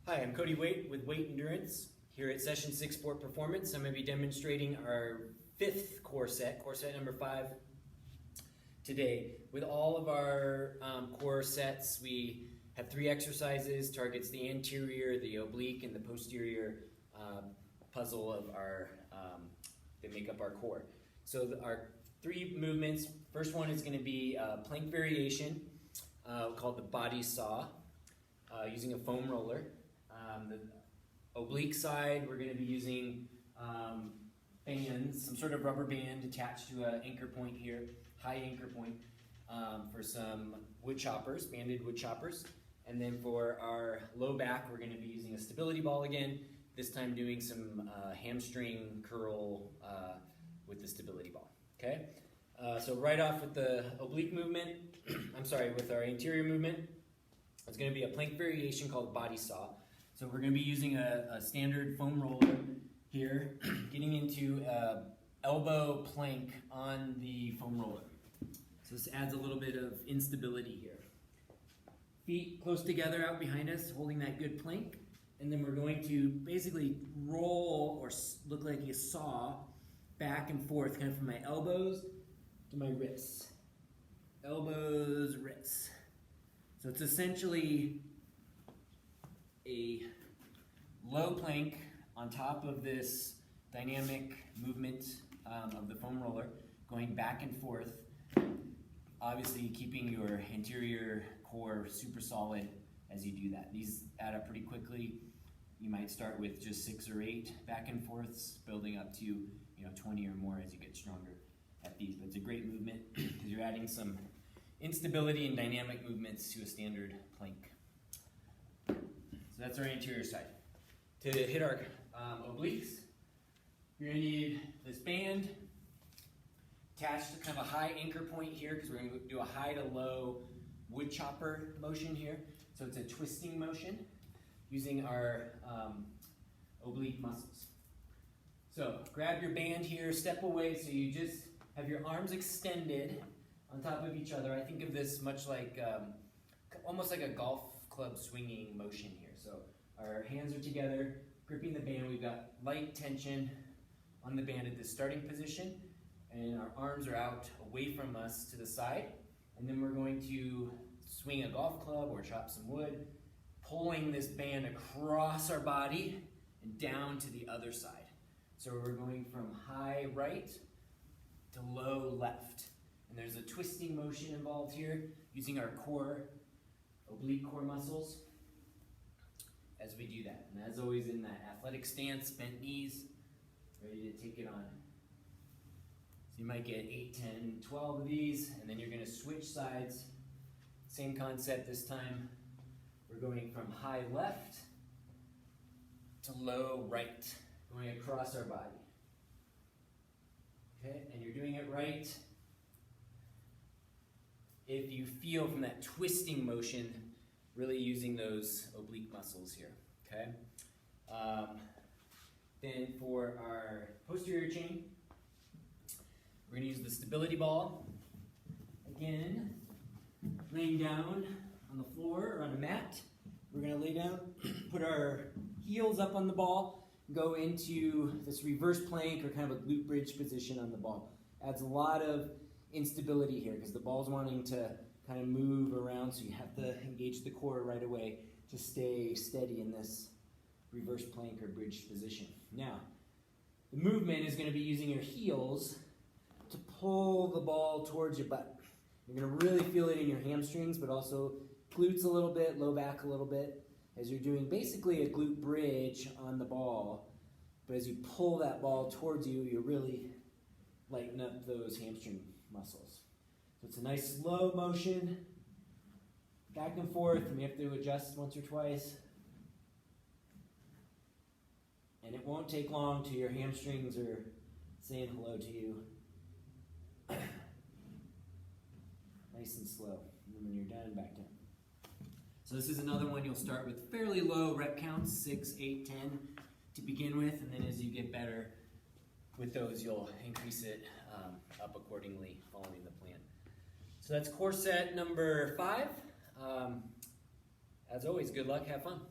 Hi, I'm Cody Waite with Waite Endurance. Here at Session 6 Sport Performance, I'm going to be demonstrating our fifth core set number 5 today. With all of our core sets, we have 3 exercises, targets the anterior, the oblique, and the posterior puzzle of our, that make up our core. So our 3 movements, first one is going to be a plank variation called the body saw, using a foam roller. The oblique side, we're going to be using bands, some sort of rubber band attached to an anchor point here, high anchor point, for some wood choppers, banded wood choppers. And then for our low back, we're going to be using a stability ball again, this time doing some hamstring curl with the stability ball. Okay? So right off with the oblique movement, with our anterior movement, it's going to be a plank variation called body saw. So we're going to be using a standard foam roller here, getting into elbow plank on the foam roller. So this adds a little bit of instability here. Feet close together out behind us, holding that good plank. And then we're going to basically roll or look like a saw back and forth, kind of from my elbows to my wrists. Elbows, wrists. So it's essentially a low plank on top of this dynamic movement of the foam roller, going back and forth, obviously keeping your anterior core super solid as you do that. These add up pretty quickly. You might start with just 6 or 8 back and forths, building up to 20 or more as you get stronger at these. But it's a great movement because you're adding some instability and dynamic movements to a standard plank. So that's our anterior side. To hit our obliques, you're going to need this band attached to kind of a high anchor point here because we're going to do a high to low wood chopper motion here. So it's a twisting motion using our oblique muscles. So grab your band here, step away so you just have your arms extended on top of each other. I think of this much like, almost like a golf club swinging motion here. So our hands are together, gripping the band. We've got light tension on the band at this starting position, and our arms are out away from us to the side. And then we're going to swing a golf club or chop some wood, pulling this band across our body and down to the other side. So we're going from high right to low left. And there's a twisting motion involved here, using our core, oblique core muscles as we do that. And as always, in that athletic stance, bent knees, ready to take it on. So you might get 8, 10, 12 of these, and then you're going to switch sides. Same concept this time. We're going from high left to low right, going across our body. Okay, and you're doing it right if you feel from that twisting motion, really using those oblique muscles here, okay? Then for our posterior chain, we're going to use the stability ball. Again, laying down on the floor or on a mat. We're going to lay down, put our heels up on the ball, go into this reverse plank or kind of a glute bridge position on the ball. Adds a lot of instability here because the ball's wanting to kind of move around, so you have to engage the core right away to stay steady in this reverse plank or bridge position. Now, the movement is going to be using your heels to pull the ball towards your butt. You're going to really feel it in your hamstrings, but also glutes a little bit, low back a little bit, as you're doing basically a glute bridge on the ball. But as you pull that ball towards you, you really lighten up those hamstring muscles. So it's a nice slow motion, back and forth, and we have to adjust once or twice. And it won't take long till your hamstrings are saying hello to you. Nice and slow. And then when you're done, back down. So this is another one you'll start with fairly low rep counts, 6, 8, 10 to begin with, and then as you get better with those, you'll increase it up accordingly following the plan. So that's core set number 5. As always, good luck, have fun.